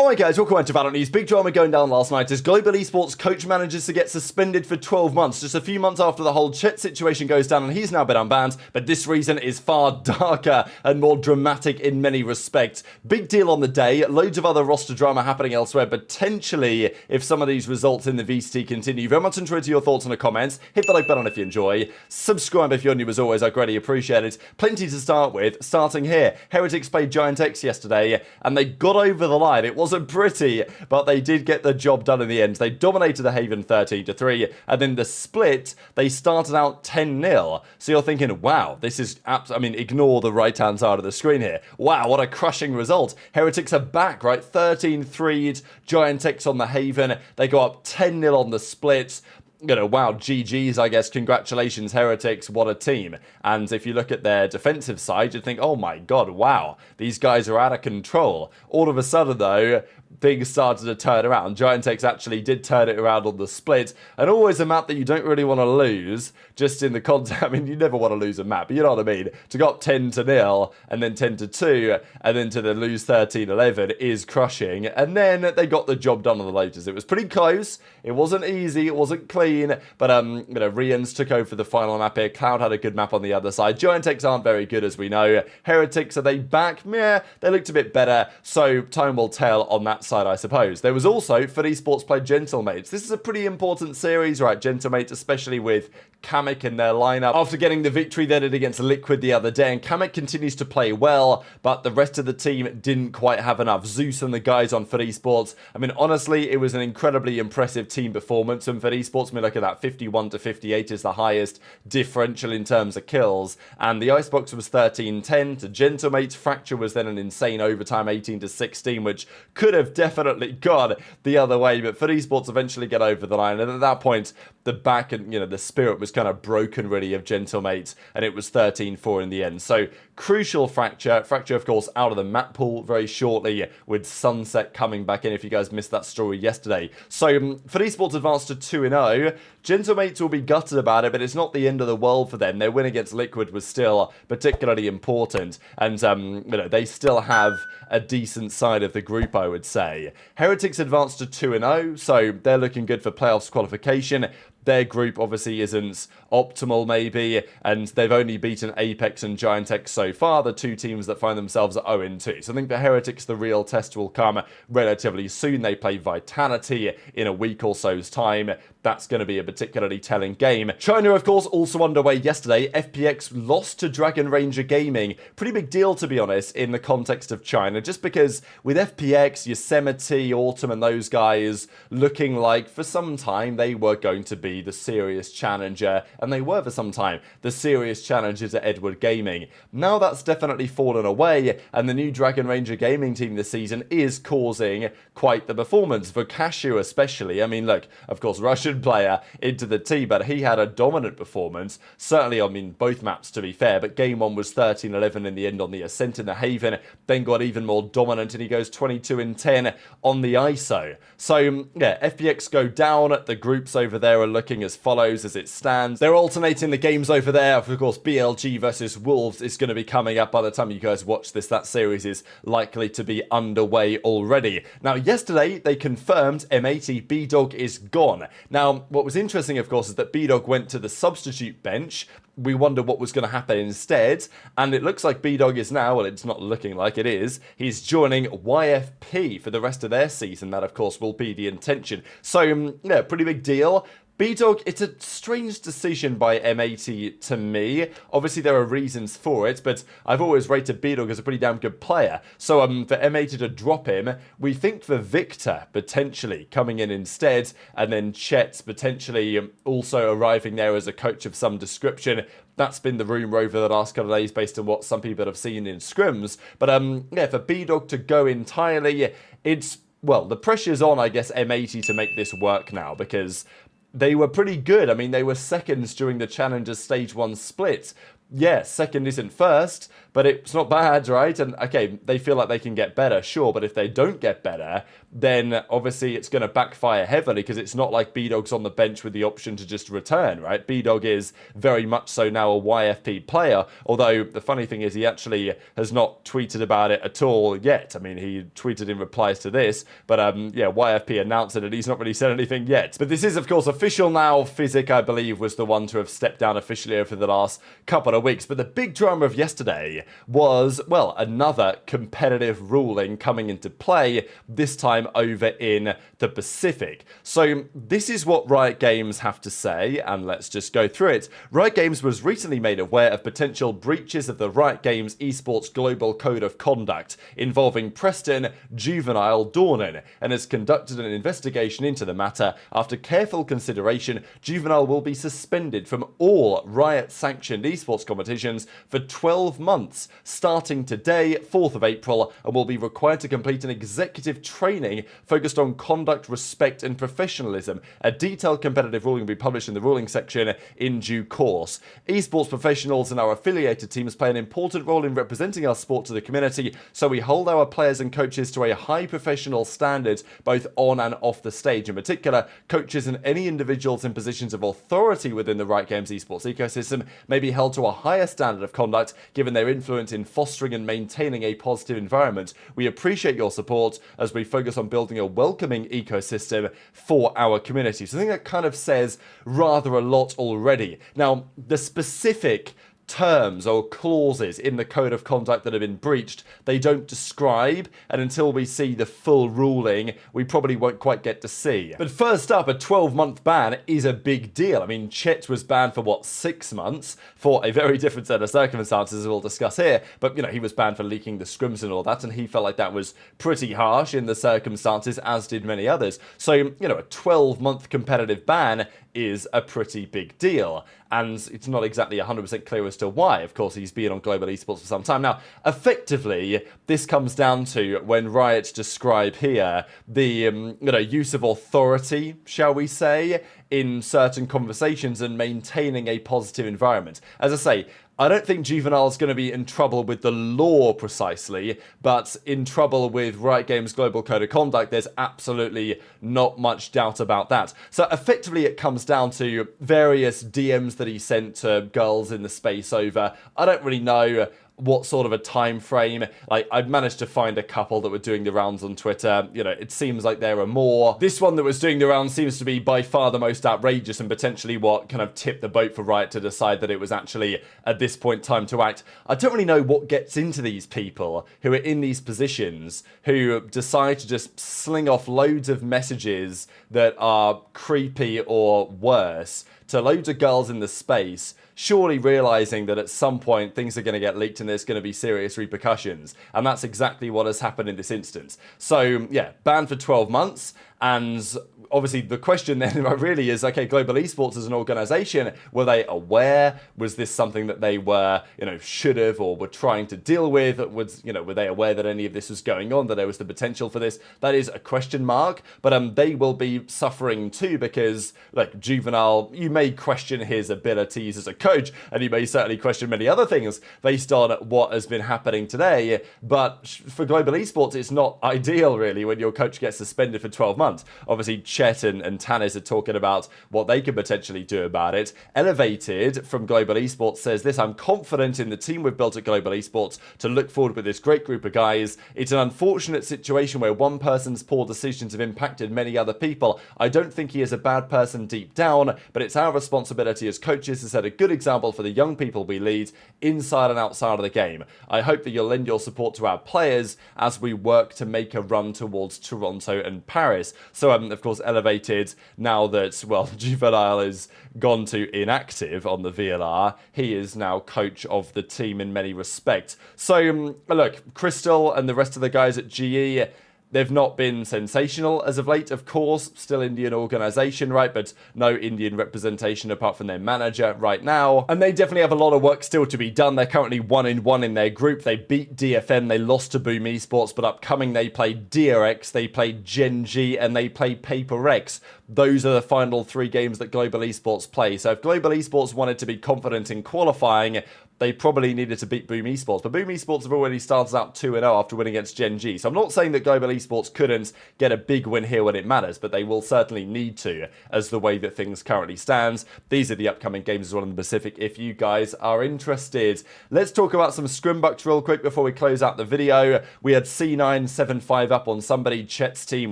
Alright guys, welcome back to VALORANT News. Big drama going down last night as global esports coach manages to get suspended for 12 months, just a few months after the whole Chet situation goes down and he's now been unbanned, but this reason is far darker and more dramatic in many respects. Big deal on the day, loads of other roster drama happening elsewhere, potentially if some of these results in the VCT continue. Very much enjoyed your thoughts in the comments, hit the like button if you enjoy, subscribe if you're new as always, I greatly appreciate it. Plenty to start with, starting here. Heretics played Gen.G yesterday and they got over the line. It wasn't pretty, but they did get the job done in the end. They dominated the Haven 13-3, and then the split, they started out 10-0. So you're thinking, wow, this is ignore the right-hand side of the screen here. Wow, what a crushing result. Heretics are back, right? 13-3'd Gen.G on the Haven. They go up 10-0 on the splits. You know, wow, GG's, I guess. Congratulations, Heretics. What a team. And if you look at their defensive side, you'd think, oh my god, wow, these guys are out of control. All of a sudden, though, things started to turn around. Gen.G actually did turn it around on the split, and always a map that you don't really want to lose, just in the context. I mean, you never want to lose a map, but you know what I mean? To go up 10-0, and then 10-2, and then to the lose 13-11 is crushing, and then they got the job done on the Lotus. It was pretty close, it wasn't easy, it wasn't clean, but, Rians took over the final map here. Cloud had a good map on the other side. Gen.G aren't very good, as we know. Heretics, are they back? Meh, they looked a bit better, so time will tell on that side, I suppose. There was also, for esports, played Gentlemates. This is a pretty important series, right? Gentlemates, especially with Kamek in their lineup after getting the victory they did against Liquid the other day, and Kamek continues to play well, but the rest of the team didn't quite have enough. Zeus and the guys on for esports, I mean, honestly, it was an incredibly impressive team performance, and for esports, I mean, look at that, 51-58 is the highest differential in terms of kills, and the Icebox was 13-10 to Gentlemates. Fracture was then an insane overtime 18-16, which could have definitely gone the other way, but for esports eventually get over the line, and at that point, the back and, the spirit was kind of broken really of Gentlemates, and it was 13-4 in the end. So crucial Fracture, of course, out of the map pool very shortly, with Sunset coming back in, if you guys missed that story yesterday. So for esports advanced to 2-0, Gentlemates will be gutted about it, but it's not the end of the world for them. Their win against Liquid was still particularly important, and they still have a decent side of the group, I would say. Heretics advanced to 2-0, so they're looking good for playoffs qualification. Their group obviously isn't optimal maybe, and they've only beaten Apex and Gen.G so far, the two teams that find themselves at 0-2. So I think the Heretics, the real test will come relatively soon. They play Vitality in a week or so's time. That's going to be a particularly telling game. China, of course, also underway yesterday. FPX lost to Dragon Ranger Gaming. Pretty big deal, to be honest, in the context of China, just because with FPX, Yosemite, Autumn, and those guys looking like for some time they were going to be the serious challenger, and they were for some time the serious challenger to Edward Gaming. Now that's definitely fallen away, and the new Dragon Ranger Gaming team this season is causing quite the performance. For Cashew especially, I mean, look, of course, Russian player into the team, but he had a dominant performance. Certainly, I mean, both maps to be fair, but game 1 was 13-11 in the end on the Ascent in the Haven, then got even more dominant, and he goes 22-10 on the ISO. So, yeah, FPX go down. The groups over there are looking as follows as it stands. They're alternating the games over there. Of course, BLG versus Wolves is going to be coming up by the time you guys watch this. That series is likely to be underway already. Now, yesterday, they confirmed M80 B-Dog is gone. Now, what was interesting, of course, is that B-Dog went to the substitute bench. We wonder what was going to happen instead, and it looks like B-Dog is now, well, it's not looking like it is, he's joining YFP for the rest of their season. That, of course, will be the intention. So, yeah, pretty big deal. B-Dog, it's a strange decision by M80 to me. Obviously, there are reasons for it, but I've always rated B-Dog as a pretty damn good player. So for M80 to drop him, we think for Victor potentially coming in instead, and then Chet potentially also arriving there as a coach of some description. That's been the rumour over the last couple of days based on what some people have seen in scrims. But yeah, for B-Dog to go entirely, it's, well, the pressure's on, I guess, M80 to make this work now, because they were pretty good. I mean, they were seconds during the Challengers Stage 1 split. Yeah, second isn't first, but it's not bad, right? And okay, they feel like they can get better, sure, but if they don't get better, then obviously it's going to backfire heavily, because it's not like B-Dog's on the bench with the option to just return, right? B-Dog is very much so now a YFP player, although the funny thing is he actually has not tweeted about it at all yet. I mean, he tweeted in replies to this, but yeah, YFP announced it and he's not really said anything yet. But this is, of course, official now. Physic, I believe, was the one to have stepped down officially over the last couple of weeks. But the big drama of yesterday was, well, another competitive ruling coming into play, this time over in the Pacific. So this is what Riot Games have to say, and let's just go through it. Riot Games was recently made aware of potential breaches of the Riot Games Esports Global Code of Conduct involving Preston Juvenile Dornan, and has conducted an investigation into the matter. After careful consideration, Juvenile will be suspended from all Riot-sanctioned esports competitions for 12 months, starting today, 4th of April, and will be required to complete an executive training focused on conduct, respect, and professionalism. A detailed competitive ruling will be published in the ruling section in due course. Esports professionals and our affiliated teams play an important role in representing our sport to the community, so we hold our players and coaches to a high professional standard, both on and off the stage. In particular, coaches and any individuals in positions of authority within the Riot Games esports ecosystem may be held to a higher standard of conduct, given their influence in fostering and maintaining a positive environment. We appreciate your support as we focus on building a welcoming ecosystem for our community. So I think that kind of says rather a lot already. Now, the specific terms or clauses in the code of conduct that have been breached, they don't describe, and until we see the full ruling, we probably won't quite get to see. But first up, a 12-month ban is a big deal. I mean, Chet was banned for what, 6 months, for a very different set of circumstances, as we'll discuss here, but you know, he was banned for leaking the scrims and all that, and he felt like that was pretty harsh in the circumstances, as did many others. So, you know, a 12-month competitive ban is a pretty big deal, and it's not exactly 100% clear as to why. Of course, he's been on Global Esports for some time now. Effectively, this comes down to when Riot describe here the you know, use of authority, shall we say, in certain conversations and maintaining a positive environment. As I say, I don't think Juvenile's going to be in trouble with the law precisely, but in trouble with Riot Games' Global Code of Conduct. There's absolutely not much doubt about that. So effectively it comes down to various DMs that he sent to girls in the space over. I don't really know what sort of a time frame. Like, I've managed to find a couple that were doing the rounds on Twitter. You know, it seems like there are more. This one that was doing the rounds seems to be by far the most outrageous, and potentially what kind of tipped the boat for Riot to decide that it was actually, at this point, time to act. I don't really know what gets into these people who are in these positions, who decide to just sling off loads of messages that are creepy or worse to loads of girls in the space, surely realizing that at some point things are going to get leaked and there's going to be serious repercussions. And that's exactly what has happened in this instance. So yeah, banned for 12 months. And obviously the question then really is, okay, Global Esports as an organization, were they aware? Was this something that they were, you know, should have or were trying to deal with? Was, you know, were they aware that any of this was going on, that there was the potential for this? That is a question mark, but they will be suffering too, because like Juvenile, you may question his abilities as a coach, and you may certainly question many other things based on what has been happening today, but for Global Esports, it's not ideal really when your coach gets suspended for 12 months. Obviously, Chet and Tannis are talking about what they could potentially do about it. Elevated from Global Esports says this: I'm confident in the team we've built at Global Esports to look forward with this great group of guys. It's an unfortunate situation where one person's poor decisions have impacted many other people. I don't think he is a bad person deep down, but it's our responsibility as coaches to set a good example for the young people we lead inside and outside of the game. I hope that you'll lend your support to our players as we work to make a run towards Toronto and Paris. So, of course, Elevated, now that, well, Juvenile is gone to inactive on the VLR, he is now coach of the team in many respects. So, look, Crystal and the rest of the guys at GE, they've not been sensational as of late, of course. Still Indian organisation, right? But no Indian representation apart from their manager right now. And they definitely have a lot of work still to be done. They're currently 1-1 in their group. They beat DFN, they lost to Boom Esports, but upcoming they play DRX, they play Gen.G, and they play Paper X. Those are the final 3 games that Global Esports play. So if Global Esports wanted to be confident in qualifying, they probably needed to beat Boom Esports. But Boom Esports have already started out 2-0 after winning against Gen.G. So I'm not saying that Global Esports couldn't get a big win here when it matters, but they will certainly need to, as the way that things currently stands. These are the upcoming games as well in the Pacific if you guys are interested. Let's talk about some Scrimbux real quick before we close out the video. We had C9 7-5 up on somebody, Chet's team,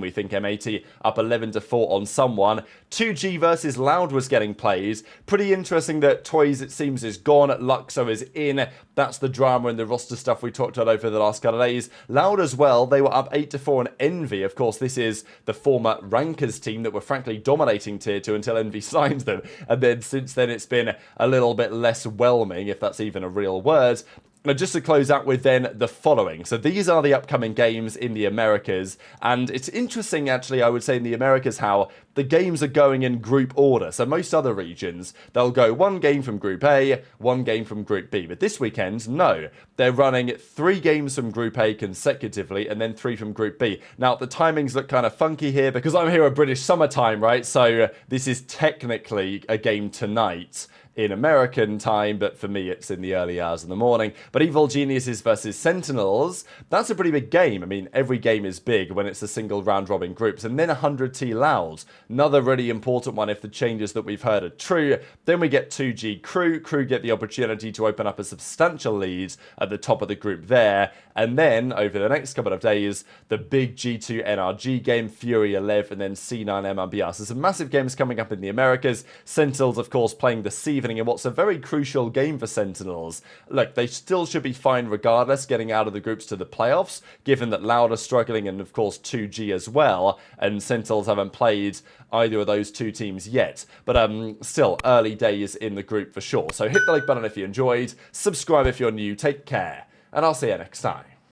we think M80 up 11-4 on someone. 2G versus Loud was getting plays. Pretty interesting that Toys, it seems, is gone. Luxo is in. That's the drama and the roster stuff we talked about over the last couple of days. Loud as well, they were up 8-4 on Envy. Of course, this is the former Rankers team that were frankly dominating Tier 2 until Envy signed them. And then since then, it's been a little bit less whelming, if that's even a real word. Now, just to close out with then the following. So these are the upcoming games in the Americas. And it's interesting, actually, I would say in the Americas, how the games are going in group order. So most other regions, they'll go one game from Group A, one game from Group B. But this weekend, no. They're running 3 games from Group A consecutively and then 3 from Group B. Now, the timings look kind of funky here because I'm here at British summertime, right? So this is technically a game tonight in American time, but for me it's in the early hours of the morning. But Evil Geniuses versus Sentinels, that's a pretty big game. I mean, every game is big when it's a single round robin groups. And then 100T Loud, another really important one if the changes that we've heard are true. Then we get 2G Crew. Crew get the opportunity to open up a substantial lead at the top of the group there. And then over the next couple of days, the big G2 NRG game, Fury 11, and then C9 MRBR. So some massive games coming up in the Americas. Sentinels, of course, playing this evening in what's a very crucial game for Sentinels. Look, they still should be fine regardless, getting out of the groups to the playoffs, given that Loud are struggling and, of course, 2G as well, and Sentinels haven't played either of those two teams yet. But still, early days in the group for sure. So hit the like button if you enjoyed, subscribe if you're new, take care, and I'll see you next time.